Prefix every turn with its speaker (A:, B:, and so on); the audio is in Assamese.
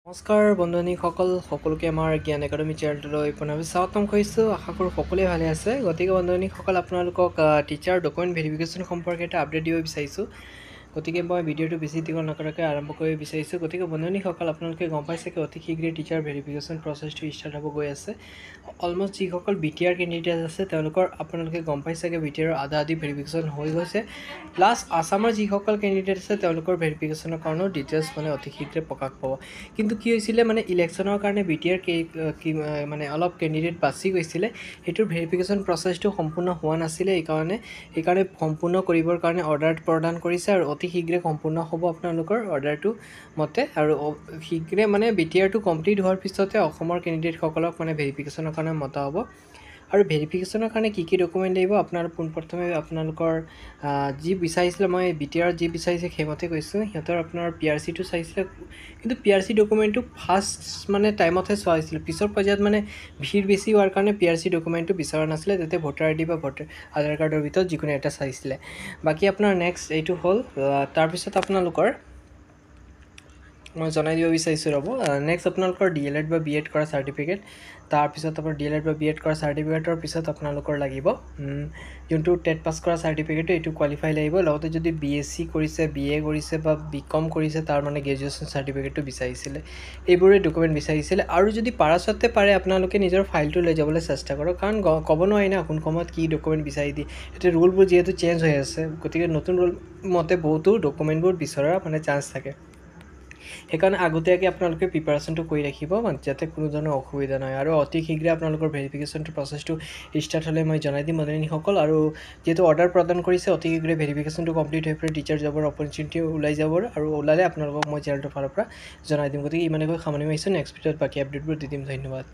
A: নমস্কাৰ বন্ধুসকল সকলোকে আমাৰ জ্ঞান একাডেমি চেনেলটোলৈ পুনৰ স্বাগতম কৰিছোঁ। আশা কৰোঁ সকলোৱে ভালে আছে। গতিকে বন্ধুসকল আপোনালোকক টিচাৰ ডকুমেণ্ট ভেৰিফিকেশ্যন সম্পৰ্কে এটা আপডেট দিব বিচাৰিছোঁ। গতিকে মই ভিডিঅ'টো বেছি দীঘল নকৰাকৈ আৰম্ভ কৰিব বিচাৰিছোঁ। গতিকে বন্ধুসকল আপোনালোকে গম পাইছে কি অতি শীঘ্ৰে টিচাৰ ভেৰিফিকেশ্যন প্ৰচেছটো ষ্টাৰ্ট হ'ব গৈ আছে। অলমষ্ট যিসকল BTR কেণ্ডিডেট আছে তেওঁলোকৰ আপোনালোকে গম পাইছে কি BTR আধা ভেৰিফিকেশ্যন হৈ গৈছে। প্লাছ আছামৰ যিসকল কেণ্ডিডেট আছে তেওঁলোকৰ ভেৰিফিকেশ্যনৰ কাৰণেও ডিটেইলছ অতি শীঘ্ৰে প্ৰকাশ পাব। কিন্তু কি হৈছিলে ইলেকশ্যনৰ কাৰণে BTR অলপ কেণ্ডিডেট বাছি গৈছিলে, সেইটোৰ ভেৰিফিকেশ্যন প্ৰচেছটো সম্পূৰ্ণ হোৱা নাছিলে। সেইকাৰণে সম্পূৰ্ণ কৰিবৰ কাৰণে অৰ্ডাৰ প্ৰদান কৰিছে আৰু অতি শীঘ্ৰে সম্পূৰ্ণ হ'ব আপোনালোকৰ অৰ্ডাৰটো মতে। আৰু শীঘ্ৰে BTRটো কমপ্লিট হোৱাৰ পিছতে অসমৰ কেণ্ডিডেটসকলক ভেৰিফিকেশ্যনৰ কাৰণে মতা হ'ব। আৰু ভেৰিফিকেশ্যনৰ কাৰণে কি ডকুমেণ্ট লাগিব পোনপ্ৰথমে আপোনালোকৰ যি বিচাৰিছিলে, মই BTR যি বিচাৰিছে সেইমতে কৈছোঁ। সিহঁতৰ আপোনাৰ PRCটো চাইছিলে, কিন্তু PRC ডকুমেণ্টটো ফাৰ্ষ্ট টাইমতহে চোৱা হৈছিলে। পিছৰ পৰ্যায়ত ভিৰ বেছি হোৱাৰ কাৰণে PRC ডকুমেণ্টটো বিচৰা নাছিলে। তাতে ভোটাৰ ID বা আধাৰ কাৰ্ডৰ ভিতৰত যিকোনো এটা চাইছিলে। বাকী আপোনাৰ নেক্সট এইটো হ'ল। তাৰপিছত আপোনালোকৰ মই জনাই দিব বিচাৰিছোঁ ৰ'ব। নেক্সট আপোনালোকৰ DLED বা BEd কৰা চাৰ্টিফিকেট। তাৰপিছত আপোনাৰ DLED বা BEd কৰা চাৰ্টিফিকেটৰ পিছত আপোনালোকৰ লাগিব যোনটো টেট পাছ কৰা চাৰ্টিফিকেটটো, এইটো কোৱালিফাই লাগিব। লগতে যদি BSc কৰিছে, BA কৰিছে বা BCom কৰিছে তাৰ গ্ৰেজুৱেশ্যন চাৰ্টিফিকেটটো বিচাৰিছিলে। এইবোৰে ডকুমেণ্ট বিচাৰিছিলে। আৰু যদি পাৰাচতে পাৰে আপোনালোকে নিজৰ ফাইলটো লৈ যাবলৈ চেষ্টা কৰক, কাৰণ ক'ব নোৱাৰি না কোন সময়ত কি ডকুমেণ্ট বিচাৰি দিয়ে। এতিয়া ৰুলবোৰ যিহেতু চেঞ্জ হৈ আছে, গতিকে নতুন ৰুল মতে বহুতো ডকুমেণ্টবোৰ বিচৰাৰ চান্স থাকে। সেইকাৰণে আগতীয়াকৈ আপোনালোকে প্ৰিপাৰেশ্যনটো কৰি ৰাখিব যাতে কোনো ধৰণৰ অসুবিধা নহয়। আৰু অতি শীঘ্ৰে আপোনালোকৰ ভেৰিফিকেশ্যনটো প্ৰচেছটো ষ্টাৰ্ট হ'লে মই জনাই দিম বন্ধুসকল। আৰু যিহেতু অৰ্ডাৰ প্ৰদান কৰিছে, অতি শীঘ্ৰে ভেৰিফিকেশ্যনটো কমপ্লিট হৈ পেলাই টিচাৰ জবৰ অপৰচুনিটি ওলাই যাব। আৰু ওলালে আপোনালোকক মই চেনেলটোৰ ফালৰ পৰা জনাই দিম। গতিকে ইমানকৈ সামৰণি মাৰিছোঁ। নেক্সট ভিডিঅ'ত বাকী আপডেটবোৰ দি দিম। ধন্যবাদ।